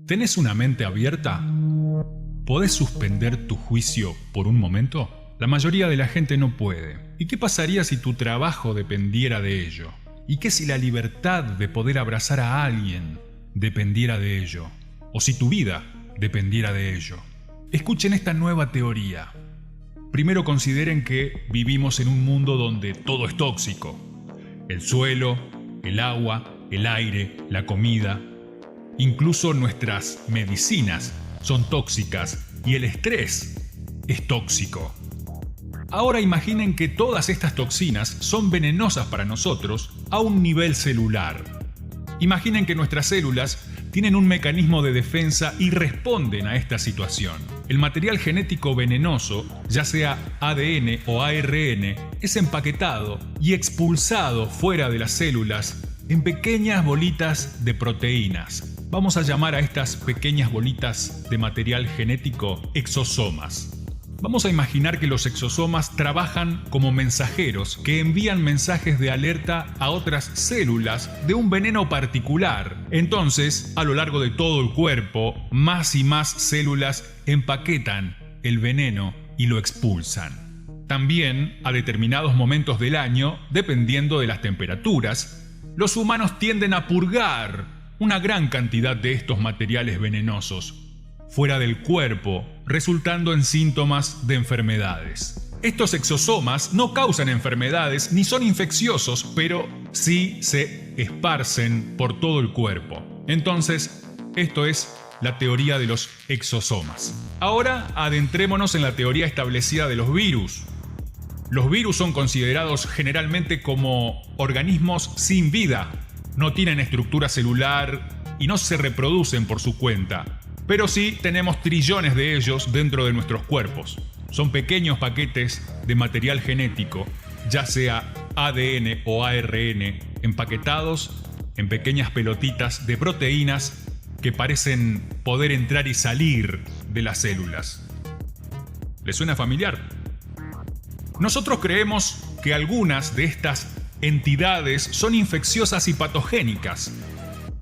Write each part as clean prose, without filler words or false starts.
¿Tenés una mente abierta? ¿Podés suspender tu juicio por un momento? La mayoría de la gente no puede. ¿Y qué pasaría si tu trabajo dependiera de ello? ¿Y qué si la libertad de poder abrazar a alguien dependiera de ello? ¿O si tu vida dependiera de ello? Escuchen esta nueva teoría. Primero consideren que vivimos en un mundo donde todo es tóxico. El suelo, el agua, el aire, la comida, incluso nuestras medicinas son tóxicas y el estrés es tóxico. Ahora imaginen que todas estas toxinas son venenosas para nosotros a un nivel celular. Imaginen que nuestras células tienen un mecanismo de defensa y responden a esta situación. El material genético venenoso, ya sea ADN o ARN, es empaquetado y expulsado fuera de las células en pequeñas bolitas de proteínas. Vamos a llamar a estas pequeñas bolitas de material genético exosomas. Vamos a imaginar que los exosomas trabajan como mensajeros que envían mensajes de alerta a otras células de un veneno particular. Entonces, a lo largo de todo el cuerpo, más y más células empaquetan el veneno y lo expulsan. También, a determinados momentos del año, dependiendo de las temperaturas, los humanos tienden a purgar una gran cantidad de estos materiales venenosos fuera del cuerpo, resultando en síntomas de enfermedades. Estos exosomas no causan enfermedades ni son infecciosos, pero sí se esparcen por todo el cuerpo. Entonces, esto es la teoría de los exosomas. Ahora adentrémonos en la teoría establecida de los virus. Los virus son considerados generalmente como organismos sin vida. No tienen estructura celular y no se reproducen por su cuenta. Pero sí tenemos trillones de ellos dentro de nuestros cuerpos. Son pequeños paquetes de material genético, ya sea ADN o ARN, empaquetados en pequeñas pelotitas de proteínas que parecen poder entrar y salir de las células. ¿Les suena familiar? Nosotros creemos que algunas de estas entidades son infecciosas y patogénicas,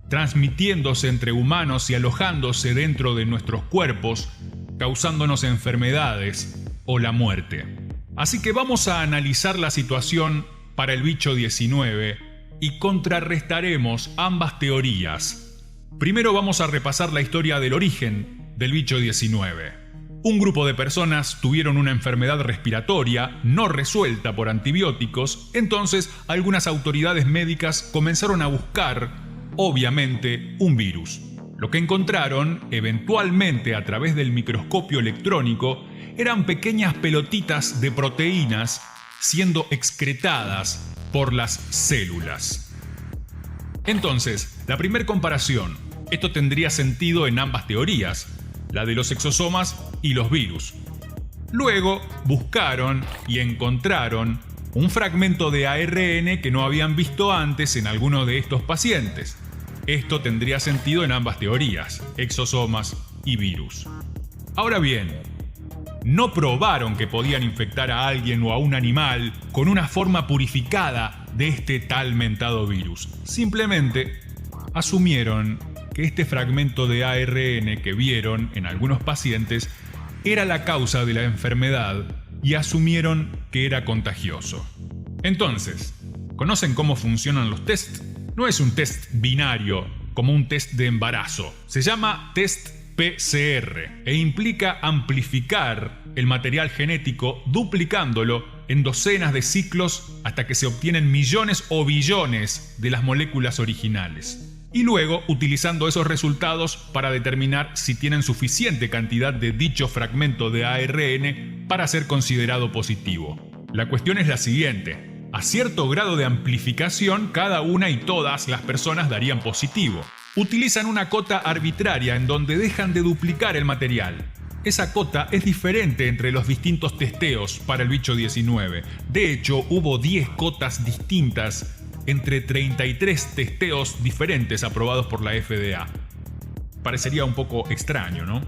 transmitiéndose entre humanos y alojándose dentro de nuestros cuerpos, causándonos enfermedades o la muerte. Así que vamos a analizar la situación para el bicho 19 y contrarrestaremos ambas teorías. Primero vamos a repasar la historia del origen del bicho 19. Un grupo de personas tuvieron una enfermedad respiratoria no resuelta por antibióticos, entonces algunas autoridades médicas comenzaron a buscar obviamente un virus. Lo que encontraron, eventualmente a través del microscopio electrónico, eran pequeñas pelotitas de proteínas siendo excretadas por las células. Entonces, la primera comparación, esto tendría sentido en ambas teorías, la de los exosomas y los virus. Luego buscaron y encontraron un fragmento de ARN que no habían visto antes en alguno de estos pacientes. Esto tendría sentido en ambas teorías, exosomas y virus. Ahora bien, no probaron que podían infectar a alguien o a un animal con una forma purificada de este tal mentado virus. Simplemente asumieron que este fragmento de ARN que vieron en algunos pacientes era la causa de la enfermedad y asumieron que era contagioso. Entonces, ¿conocen cómo funcionan los test? No es un test binario como un test de embarazo. Se llama test PCR e implica amplificar el material genético duplicándolo en docenas de ciclos hasta que se obtienen millones o billones de las moléculas originales. Y luego utilizando esos resultados para determinar si tienen suficiente cantidad de dicho fragmento de ARN para ser considerado positivo. La cuestión es la siguiente. A cierto grado de amplificación, cada una y todas las personas darían positivo. Utilizan una cota arbitraria en donde dejan de duplicar el material. Esa cota es diferente entre los distintos testeos para el bicho 19. De hecho, hubo 10 cotas distintas entre 33 testeos diferentes aprobados por la FDA. Parecería un poco extraño, ¿no?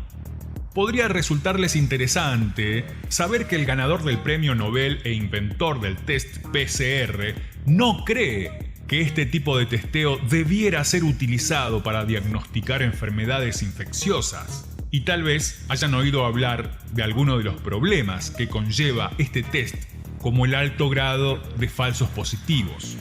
Podría resultarles interesante saber que el ganador del premio Nobel e inventor del test PCR no cree que este tipo de testeo debiera ser utilizado para diagnosticar enfermedades infecciosas. Y tal vez hayan oído hablar de alguno de los problemas que conlleva este test, como el alto grado de falsos positivos.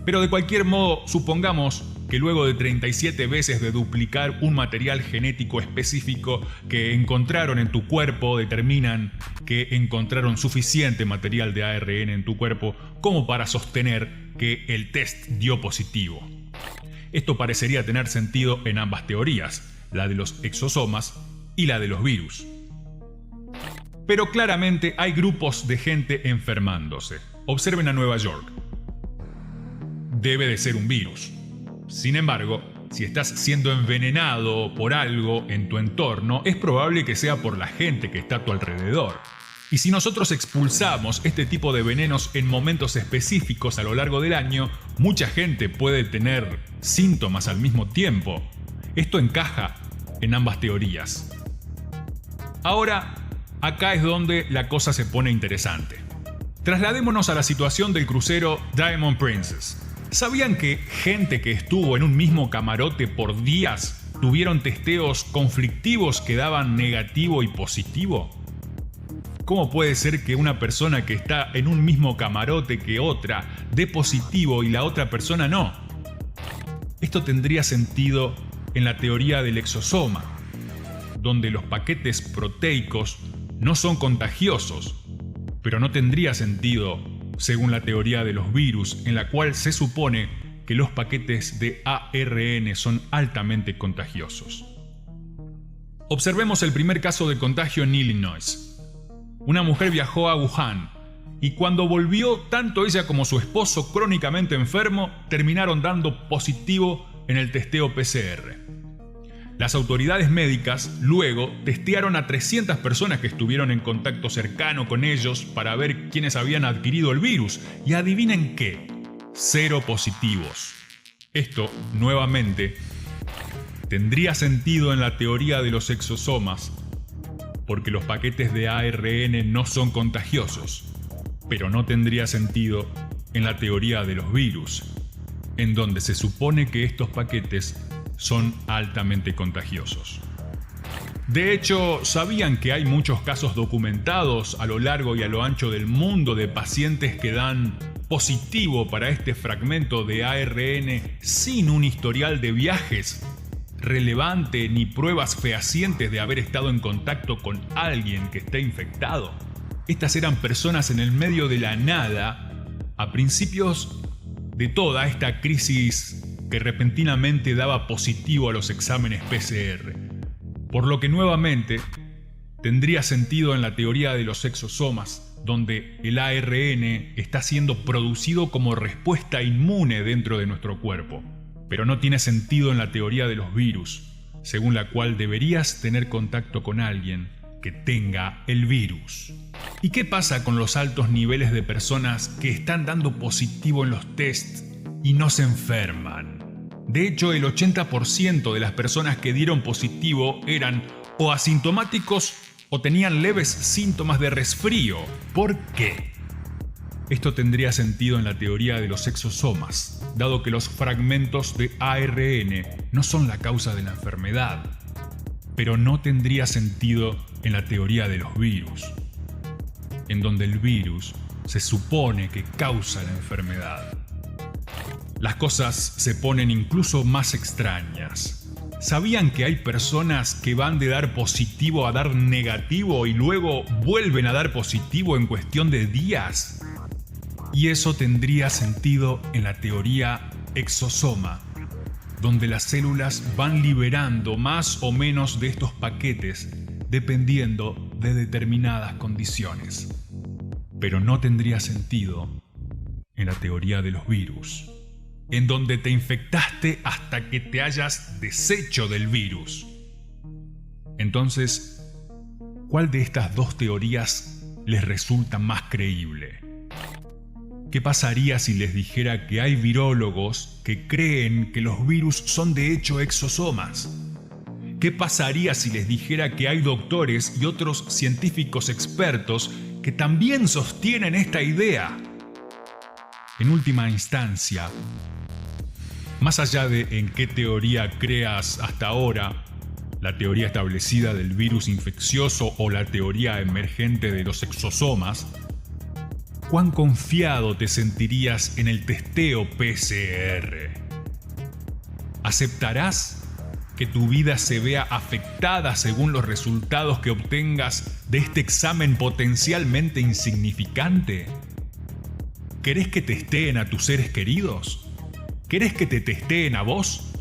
Pero de cualquier modo, supongamos que luego de 37 veces de duplicar un material genético específico que encontraron en tu cuerpo, determinan que encontraron suficiente material de ARN en tu cuerpo como para sostener que el test dio positivo. Esto parecería tener sentido en ambas teorías, la de los exosomas y la de los virus. Pero claramente hay grupos de gente enfermándose. Observen a Nueva York. Debe de ser un virus. Sin embargo, si estás siendo envenenado por algo en tu entorno, es probable que sea por la gente que está a tu alrededor. Y si nosotros expulsamos este tipo de venenos en momentos específicos a lo largo del año, mucha gente puede tener síntomas al mismo tiempo. Esto encaja en ambas teorías. Ahora, acá es donde la cosa se pone interesante. Trasladémonos a la situación del crucero Diamond Princess. ¿Sabían que gente que estuvo en un mismo camarote por días tuvieron testeos conflictivos que daban negativo y positivo? ¿Cómo puede ser que una persona que está en un mismo camarote que otra dé positivo y la otra persona no? Esto tendría sentido en la teoría del exosoma, donde los paquetes proteicos no son contagiosos, pero no tendría sentido según la teoría de los virus, en la cual se supone que los paquetes de ARN son altamente contagiosos. Observemos el primer caso de contagio en Illinois. Una mujer viajó a Wuhan y cuando volvió, tanto ella como su esposo crónicamente enfermo terminaron dando positivo en el testeo PCR. Las autoridades médicas luego testearon a 300 personas que estuvieron en contacto cercano con ellos para ver quiénes habían adquirido el virus. Y adivinen qué, 0 positivos. Esto, nuevamente, tendría sentido en la teoría de los exosomas, porque los paquetes de ARN no son contagiosos, pero no tendría sentido en la teoría de los virus, en donde se supone que estos paquetes son altamente contagiosos. De hecho, ¿sabían que hay muchos casos documentados a lo largo y a lo ancho del mundo de pacientes que dan positivo para este fragmento de ARN sin un historial de viajes relevante ni pruebas fehacientes de haber estado en contacto con alguien que esté infectado? Estas eran personas en el medio de la nada a principios de toda esta crisis que repentinamente daba positivo a los exámenes PCR, por lo que nuevamente tendría sentido en la teoría de los exosomas, donde el ARN está siendo producido como respuesta inmune dentro de nuestro cuerpo, pero no tiene sentido en la teoría de los virus, según la cual deberías tener contacto con alguien que tenga el virus. ¿Y qué pasa con los altos niveles de personas que están dando positivo en los tests y no se enferman? De hecho, el 80% de las personas que dieron positivo eran o asintomáticos o tenían leves síntomas de resfrío. ¿Por qué? Esto tendría sentido en la teoría de los exosomas, dado que los fragmentos de ARN no son la causa de la enfermedad, pero no tendría sentido en la teoría de los virus, en donde el virus se supone que causa la enfermedad. Las cosas se ponen incluso más extrañas. ¿Sabían que hay personas que van de dar positivo a dar negativo y luego vuelven a dar positivo en cuestión de días? Y eso tendría sentido en la teoría exosoma, donde las células van liberando más o menos de estos paquetes dependiendo de determinadas condiciones. Pero no tendría sentido en la teoría de los virus, en donde te infectaste hasta que te hayas deshecho del virus. Entonces, ¿cuál de estas dos teorías les resulta más creíble? ¿Qué pasaría si les dijera que hay virólogos que creen que los virus son de hecho exosomas? ¿Qué pasaría si les dijera que hay doctores y otros científicos expertos que también sostienen esta idea? En última instancia, más allá de en qué teoría creas hasta ahora, la teoría establecida del virus infeccioso o la teoría emergente de los exosomas, ¿cuán confiado te sentirías en el testeo PCR? ¿Aceptarás que tu vida se vea afectada según los resultados que obtengas de este examen potencialmente insignificante? ¿Querés que testeen a tus seres queridos? ¿Querés que te testeen a vos?